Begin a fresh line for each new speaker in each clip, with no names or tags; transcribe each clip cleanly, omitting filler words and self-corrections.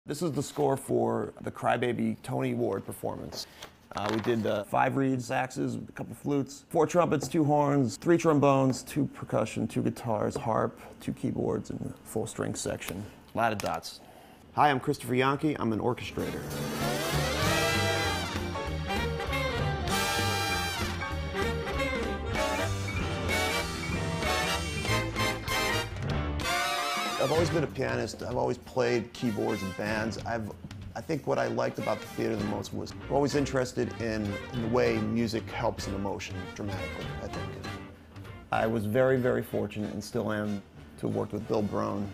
This is the score for the Crybaby Tony Award performance. We did 5 reed saxes, a couple flutes, 4 trumpets, 2 horns, 3 trombones, 2 percussion, 2 guitars, harp, 2 keyboards, and a full string section. A lot of dots. Hi, I'm Christopher Jahnke. I'm an orchestrator. I've always been a pianist. I've always played keyboards and bands. I think what I liked about the theater the most was I'm always interested in the way music helps an emotion dramatically, I think. I was very, very fortunate, and still am, to have worked with Bill Brohn.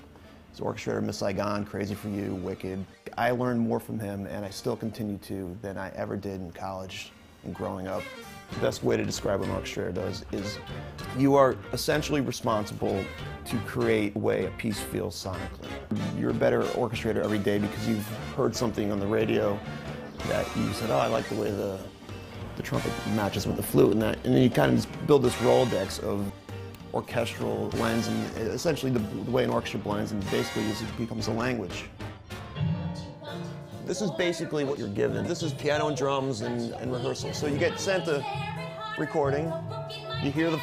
He's orchestrator of Miss Saigon, Crazy for You, Wicked. I learned more from him, and I still continue to, than I ever did in college and growing up. The best way to describe what an orchestrator does is you are essentially responsible to create the way a piece feels sonically. You're a better orchestrator every day because you've heard something on the radio that you said, oh, I like the way the trumpet matches with the flute, and then you kind of just build this Rolodex of orchestral blends, and essentially the way an orchestra blends, and basically it becomes a language. This is basically what you're given. This is piano and drums and rehearsals. So you get sent a recording, you hear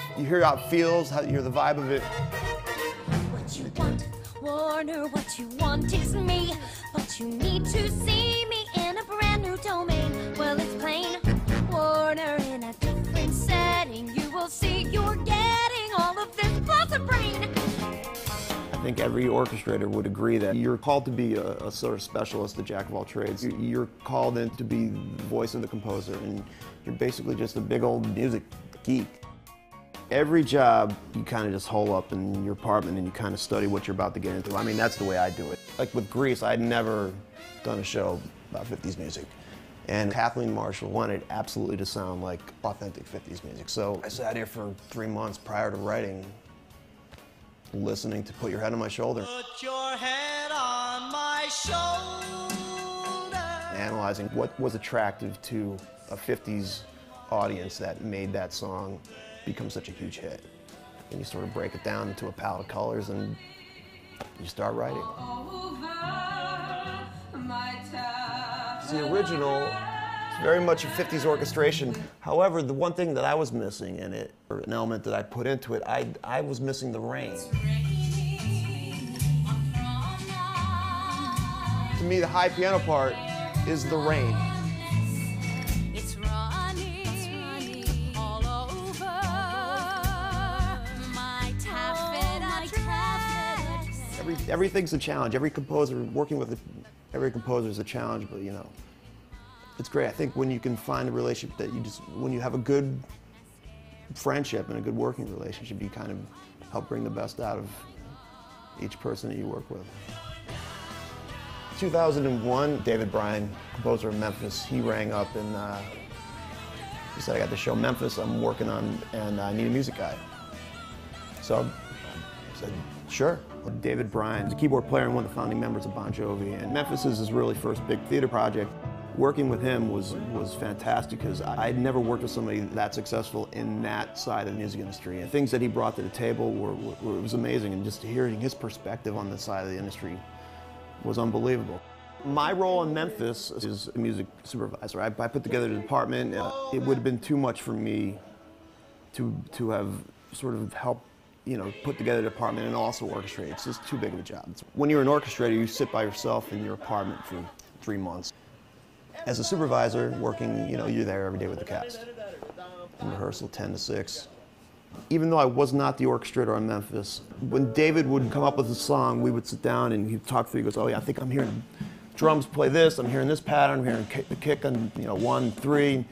how it feels, you hear the vibe of it.
What you want, Warner, what you want is me, but you need to see me in a brand new domain. Well, it's plain, Warner, in a different setting. You will see you're getting all of this plus a brain.
I think every orchestrator would agree that you're called to be a sort of specialist, a jack of all trades. You're called in to be the voice of the composer, and you're basically just a big old music geek. Every job, you kind of just hole up in your apartment and you kind of study what you're about to get into. I mean, that's the way I do it. Like with Grease, I'd never done a show about 50s music. And Kathleen Marshall wanted absolutely to sound like authentic 50s music. So I sat here for 3 months prior to writing, listening to Put Your Head on My Shoulder.
Put your head on my shoulder.
Analyzing what was attractive to a 50s audience that made that song become such a huge hit. And you sort of break it down into a palette of colors and you start writing. It's the original. It's very much a 50s orchestration. However, the one thing that I was missing in it, or an element that I put into it, I was missing the rain. To me, the high piano part is the rain.
It's running all over my taffeta.
Everything's a challenge. Every composer, working with every composer is a challenge, but you know, it's great. I think when you can find a relationship that when you have a good friendship and a good working relationship, you kind of help bring the best out of each person that you work with. 2001, David Bryan, composer of Memphis, he rang up and he said, I got the show Memphis I'm working on and I need a music guy. So I said, sure. David Bryan is a keyboard player and one of the founding members of Bon Jovi, and Memphis is his really first big theater project. Working with him was fantastic because I'd never worked with somebody that successful in that side of the music industry. And things that he brought to the table it was amazing, and just hearing his perspective on the side of the industry was unbelievable. My role in Memphis is a music supervisor. I put together the department. It would have been too much for me to have sort of helped, you know, put together the department and also orchestrate. It's just too big of a job. When you're an orchestrator, you sit by yourself in your apartment for 3 months. As a supervisor, working, you know, you're there every day with the cast. In rehearsal, 10 to 6. Even though I was not the orchestrator on Memphis, when David would come up with a song, we would sit down and he'd talk through. He goes, oh yeah, I think I'm hearing drums play this, I'm hearing this pattern, I'm hearing the kick on, you know, 1, 3.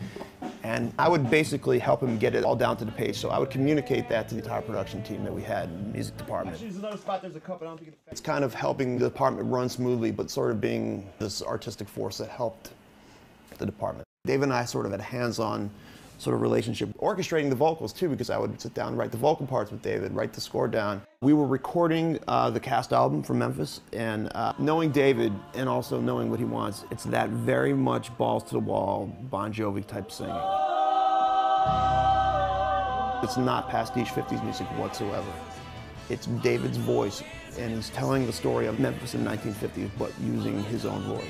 And I would basically help him get it all down to the page. So I would communicate that to the entire production team that we had in the music department. It's kind of helping the department run smoothly, but sort of being this artistic force that helped the department. Dave and I sort of had a hands-on sort of relationship, orchestrating the vocals too, because I would sit down and write the vocal parts with David, write the score down. We were recording the cast album from Memphis, and knowing David and also knowing what he wants, it's that very much balls to the wall, Bon Jovi type singing. It's not pastiche 50s music whatsoever. It's David's voice, and he's telling the story of Memphis in 1950, but using his own voice.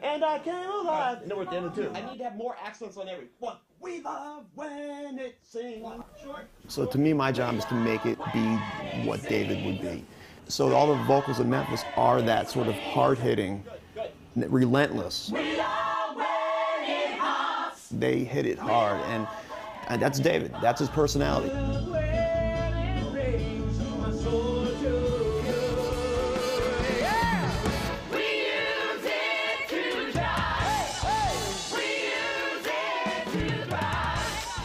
And I came alive. And then we're at the end of two. I need to have more accents on every one. We love when it sings. So to me, my job is to make it be what David would be. So all the vocals in Memphis are that sort of hard-hitting, relentless. They hit it hard, and that's David. That's his personality.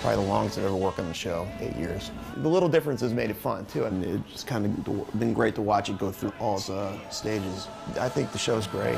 Probably the longest I've ever worked on the show, 8 years. The little differences made it fun too, and it's just kind of been great to watch it go through all its stages. I think the show's great.